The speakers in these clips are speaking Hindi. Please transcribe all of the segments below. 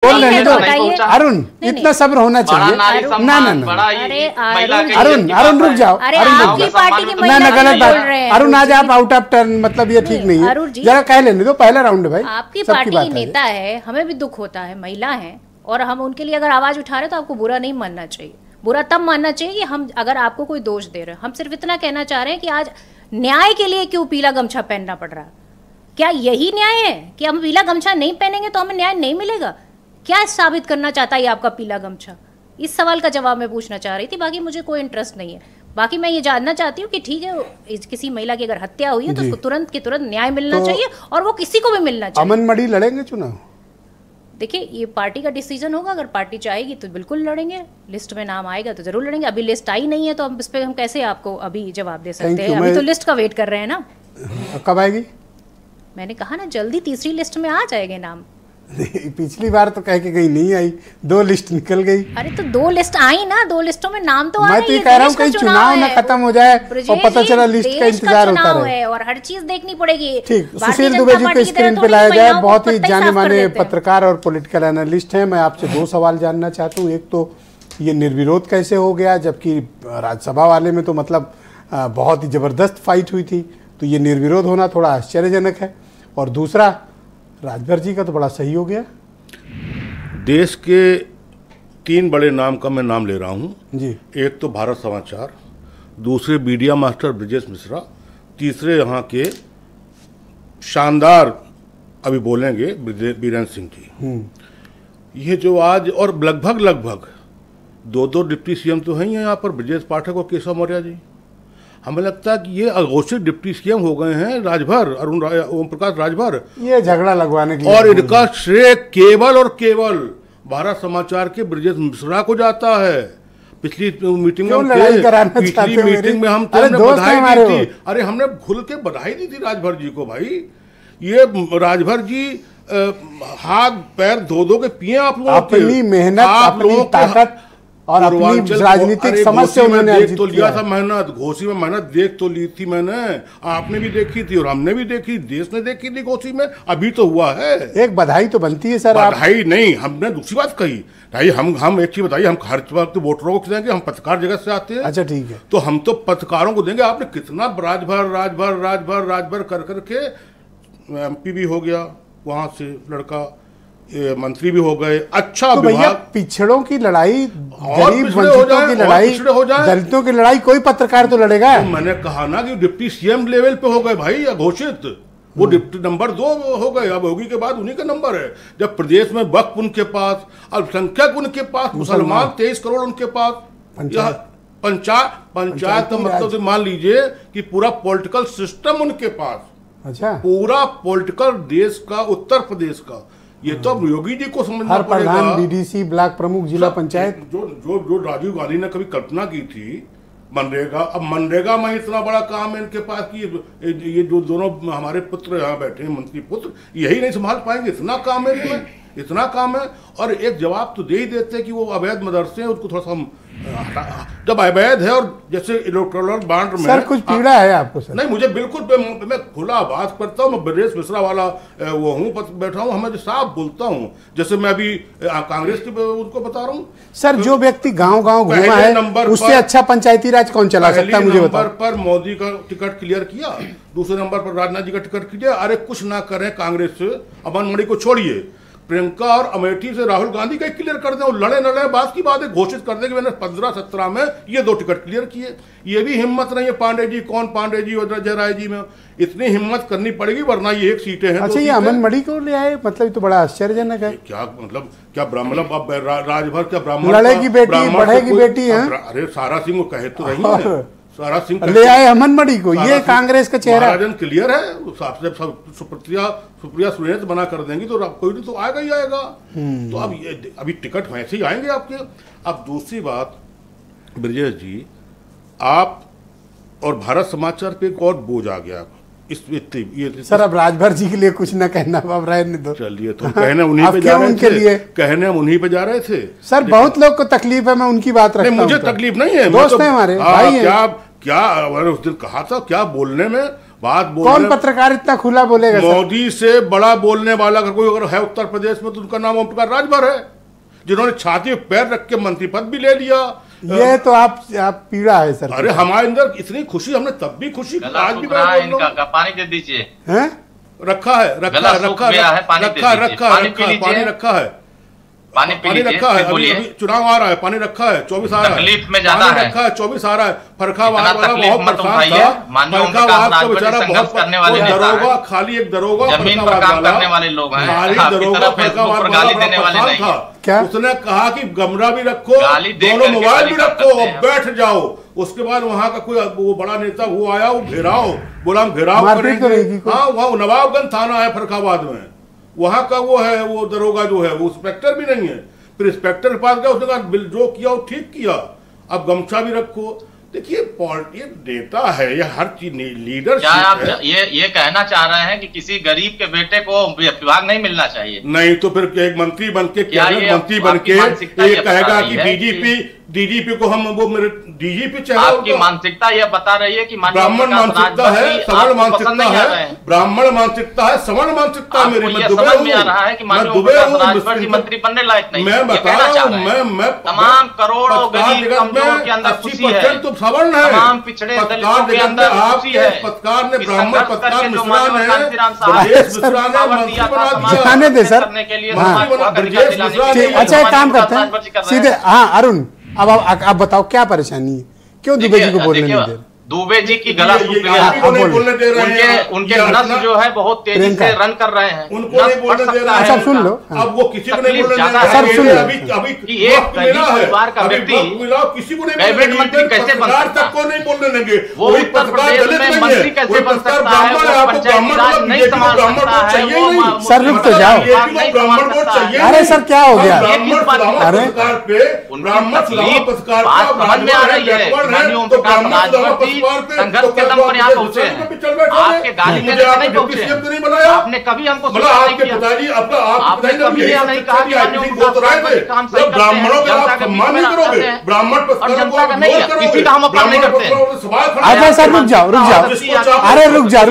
बोल रहे तो अरुण, इतना सब्र होना चाहिए। ना ना ना, अरुण रुक जाओ। आपकी पार्टी की महिला ना गलत बात। अरुण आज आप आउट ऑफ टर्न, मतलब ये ठीक नहीं है। जरा कह लेने दो, पहला राउंड है भाई। आपकी पार्टी की नेता है, हमें भी दुख होता है, महिला है, और हम उनके लिए अगर आवाज उठा रहे तो आपको बुरा नहीं मानना चाहिए। बुरा तब मानना चाहिए कि हम अगर आपको कोई दोष दे रहे हैं। हम सिर्फ इतना कहना चाह रहे हैं कि आज न्याय के लिए क्यों पीला गमछा पहनना पड़ रहा है? क्या यही न्याय है कि हम पीला गमछा नहीं पहनेंगे तो हमें न्याय नहीं मिलेगा? क्या साबित करना चाहता है आपका पीला गमछा? इस सवाल का जवाब मैं पूछना चाह रही थी। बाकी मुझे कोई इंटरेस्ट नहीं है। बाकी मैं ये जानना चाहती हूँ कि ठीक है, किसी महिला की अगर हत्या हुई है तो उसको तुरंत के तुरंत न्याय मिलना चाहिए, और वो किसी को भी मिलना चाहिए। अमन मणि लड़ेंगे चुनाव? देखिए, ये पार्टी का डिसीजन होगा। अगर पार्टी चाहेगी तो बिल्कुल लड़ेंगे, लिस्ट में नाम आएगा तो जरूर लड़ेंगे। अभी लिस्ट आई नहीं है तो इस पे हम कैसे आपको अभी जवाब दे सकते हैं? अभी तो लिस्ट का वेट कर रहे हैं ना। कब आएगी? मैंने कहा ना, जल्दी तीसरी लिस्ट में आ जाएंगे नाम। पिछली बार तो कह के कहीं नहीं आई, 2 लिस्ट निकल गई। अरे तो 2 लिस्ट आई ना, 2 लिस्टों में नाम तो आ मैं तो कह रहा हूँ कहीं चुनाव ना खत्म हो जाए और पता चला लिस्ट का इंतजार होता रहे। और हर चीज देखनी पड़ेगी। ठीक, सुशील दुबे जी को स्क्रीन पे लाया जाए। बहुत ही जाने माने पत्रकार और पॉलिटिकल एनालिस्ट हैं। मैं आपसे 2 सवाल जानना चाहता हूँ। एक तो ये निर्विरोध कैसे हो गया, जबकि राज्यसभा वाले में तो मतलब बहुत ही जबरदस्त फाइट हुई थी, तो ये निर्विरोध होना थोड़ा आश्चर्यजनक है। और दूसरा, राजभर जी का तो बड़ा सही हो गया। देश के 3 बड़े नाम का मैं नाम ले रहा हूँ जी। एक तो भारत समाचार, दूसरे मीडिया मास्टर ब्रजेश मिश्रा, तीसरे यहाँ के शानदार अभी बोलेंगे बीरेंद्र सिंह जी। ये जो आज और लगभग 2 डिप्टी सीएम तो हैं यहाँ पर, ब्रजेश पाठक और केशव मौर्य जी। हमें लगता है कि ये अघोषित डिप्टी सीएम हो गए हैं राजभर, ओम प्रकाश राजभर। ये झगड़ा लगवाने की, और इनका श्रेय केवल और केवल भारत समाचार के ब्रजेश मिश्रा को जाता है। पिछली मीटिंग में हम बधाई दी थी। अरे हमने खुल के बधाई दी थी राजभर जी को। भाई ये राजभर जी हाथ पैर धो के पिए आप लोगों की अपनी मेहनत, अपनी ताकत और अपनी राजनीतिक समझ से उन्होंने देख तो लिया था मेहनत। घोसी में मेहनत देख तो ली थी मैंने, आपने भी देखी थी और हमने भी देखी, देश ने देखी थी घोसी में। अभी तो हुआ है। एक बधाई तो बनती है सर। बधाई नहीं, हमने दूसरी बात कही भाई। हम एक चीज बताइए, हम हर वक्त वोटरों को देंगे, हम पत्रकार जगत से आते हैं। अच्छा ठीक है, तो हम तो पत्रकारों को देंगे। आपने कितना राजभर कर करके MP भी हो गया, वहां से लड़का मंत्री भी हो गए। अच्छा, तो भैया पिछड़ों की लड़ाई, गरीब वंचितों की लड़ाई, दलितों की लड़ाई कोई पत्रकार तो लड़ेगा। तो मैंने कहा ना कि डिप्टी सीएम लेवल पे हो गए भाई अघोषित। वो डिप्टी नंबर 2 हो गए। अब होगी के बाद उन्हीं का नंबर है। जब प्रदेश में वक्फ उनके पास, अल्पसंख्यक उनके पास, मुसलमान 23 करोड़ उनके पास, पंचायत का मतलब मान लीजिए कि पूरा पॉलिटिकल सिस्टम उनके पास। अच्छा, पूरा पॉलिटिकल देश का, उत्तर प्रदेश का। ये तो अब योगी जी को समझना पड़ेगा। प्रधान, BDC, ब्लॉक प्रमुख, जिला पंचायत, जो राजीव गांधी ने कभी कल्पना की थी मनरेगा। अब मनरेगा में इतना बड़ा काम है इनके पास कि ये जो दोनों हमारे पुत्र यहाँ बैठे हैं, मंत्री पुत्र, यही नहीं संभाल पाएंगे। इतना काम है इसमें, इतना काम है। और एक जवाब तो दे ही देते हैं कि वो अवैध मदरसे हैं, उसको थोड़ा सा हम जब अवैध है। और जैसे इलेक्टोरल बॉन्ड में सर कुछ पीड़ा है आपको सर? नहीं, मुझे बिल्कुल, मैं खुला बात करता हूँ। मैं ब्रजेश मिश्रा वाला वो हूँ, बैठा हूँ, हमें साफ बोलता हूँ। जैसे मैं अभी कांग्रेस के उनको बता रहा हूँ सर, जो व्यक्ति गांव-गांव घूमा है उससे अच्छा पंचायती राज कौन चला सकता है? मुझे बताओ। नंबर पर मोदी का टिकट क्लियर किया, दूसरे नंबर पर राजनाथ जी का टिकट क्लियर। अरे कुछ ना करें कांग्रेस से, अमन मणि को छोड़िए, प्रियंका और अमेठी से राहुल गांधी का क्लियर कर दें। लड़े बात की बात है, घोषित कर दें कि मैंने 15-17 में ये 2 टिकट क्लियर किए। ये भी हिम्मत नहीं है पांडे जी, कौन पांडे जी और जयराय जी में इतनी हिम्मत करनी पड़ेगी, वरना ये 1 सीटें हैं। अच्छा, ये अमन मणि को ले आए, मतलब तो बड़ा आश्चर्यजनक है। क्या मतलब, क्या ब्राह्मण राजभर, क्या ब्राह्मण लड़ेगी बेटी, बढ़ेगी बेटी है। अरे सारा सिंह को कहे तो रही है, सारा सिंह ले आए अमन मणि को। ये कांग्रेस का चेहरा महाराजन क्लियर है। सुप्रिया सुरेश बना कर देंगी तो कोई नहीं तो आएगा ही आएगा। तो अब अभी टिकट वैसे ही आएंगे आपके। अब दूसरी बात, ब्रजेश जी, आप और भारत समाचार पे एक और बोझ आ गया ये सर। अब राजभर जी के लिए कुछ ना कहना, अब रहने दो। चलिए, तो कहने उन्हीं पे जा रहे थे, कहने हम उन्हीं पे जा रहे थे। सर बहुत लोग को तकलीफ है, मैं उनकी बात रखता हूं। मुझे तकलीफ नहीं है, दोस्त है हमारे, भाई हैं। क्या उस दिन कहा था, क्या बोलने में बात कौन पत्रकार इतना खुला बोलेगा? मोदी से बड़ा बोलने वाला अगर कोई अगर है उत्तर प्रदेश में तो उनका नाम ओम प्रकाश राजभर है, जिन्होंने छाती पे पैर रख के मंत्री पद भी ले लिया। ये तो आप पीड़ा है सर। अरे हमारे अंदर इतनी खुशी, हमने तब भी खुशी, आज भी पानी दे दीजिए। रखा है पानी रखा है, अभी चुनाव आ रहा है, पानी रखा है, 24 आ रहा है, पानी रखा है, 24 आ रहा है। फरखाबाद वाला बहुत परेशान था, फरखाबाद का बेचारा बहुत दरोगा, खाली एक दरोगा फरखाबाद था, क्या उसने कहा कि कमरा भी रखो, दोनों मोबाइल भी रखो और बैठ जाओ। उसके बाद वहाँ का कोई वो बड़ा नेता वो आया, वो घेराव बोला, हम घेराव करेंगे। हाँ, वहाँ नवाबगंज थाना है फरखाबाद में, वहां का वो है, वो दरोगा जो है वो इंस्पेक्टर भी नहीं है। फिर इंस्पेक्टर के पास गया, उसने कहा बिल जो किया वो ठीक किया, अब गमछा भी रखो। देखिए पॉलिटिक्स नेता है या हर चीज लीडरशिप। क्या आप ये कहना चाह रहे हैं कि किसी गरीब के बेटे को विभाग नहीं मिलना चाहिए? नहीं तो फिर एक मंत्री बन के मंत्री बन के ये कहेगा कि डीजीपी को हम वो मेरे डीजीपी चाहे। आपकी मानसिकता यह बता रही है कि ब्राह्मण मानसिकता है, सवर्ण मानसिकता है, ब्राह्मण मानसिकता है, सवर्ण मानसिकता है मेरी। मैं दुबे हूँ, मंत्री बनने लायक नहीं। मैं बता रहा हूँ, मैं तमाम करोड़ों गरीब कमजोर के अंदर खुशी है, तो सवर्ण है, तमाम पिछड़े दलितों के अंदर खुशी है। पत्रकार ने ब्राह्मण पत्रकार मिश्रा ने दिखाने दे सर। अच्छा एक काम करते हैं सीधे। हाँ अरुण, अब आप बताओ क्या परेशानी है, क्यों दुबे जी को बोलने नहीं दे रहे? दुबे जी की गला सूख गया है, उनके नस जो है बहुत तेजी से रन कर रहे हैं, उनको नहीं बोलने दे रहा है। अच्छा सुन लो, अब वो किसी को नहीं बोलने दे रहा है। सर सुन लो, अभी एक परिवार का व्यक्ति किसी को नहीं कैबिनेट मंत्री कैसे बन सकता है? को नहीं बोलने देंगे। वो उत्तर प्रदेश में मंत्री कैसे बन सकता है? वो पंचायती राज नहीं संभाल सकता है। वो सर रुक तो जाओ। अरे सर क्या हो गया? अरे बात समझ में आ रही है, माननीय ओम प्रकाश राजभर संघर्ष के दम पर यहाँ पहुंचे हैं, आपके गाली देने से नहीं पहुंचे हैं। आपने कभी हमको नहीं किया, आपने कभी यह नहीं कहा कि काम सही ब्राह्मणों का आप सम्मान नहीं करोगे, ब्राह्मण और जनता का नहीं है, किसी का हम अपना नहीं करते। अच्छा सर रुक जाओ, रुक जाओ, अरे रुक जाओ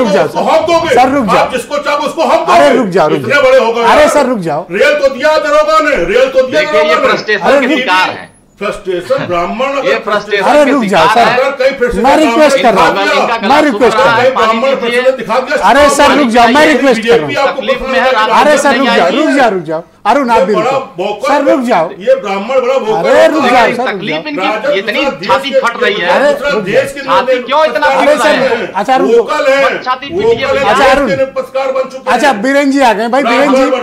सर, रुक जाओ, जिसको चाहो उसको हम, अरे रुक जाओ, इतने बड़े हो गए। अरे सर रुक जाओ, रेल तो दिया दरोगा ने, रेल तो दिया। देखिए ये फ्रस्ट्रेशन के शिकार है, फ्रस्ट्रेशन ब्राह्मण। ये फ्रस्ट्रेशन। अरे रुक जाओ सर, मैं रिक्वेस्ट कर रहा हूँ, मैं रिक्वेस्ट कर रहा हूँ। अरे सर रुक जाओ, मैं रिक्वेस्ट कर रहा हूँ। अरे सर रुक जाओ, अरुण आप भी सर रुक जाओ। ये ब्राह्मण बड़ा अरे रुक जाओ सर, तकलीफ इनकी इतनी छाती फट रही है। अरे देश की छाती क्यों इतना अरे सर, अच्छा रुक, छाती पीट अच्छा अरुण, अच्छा बीरेन जी आ गए भाई, बीरेन जी।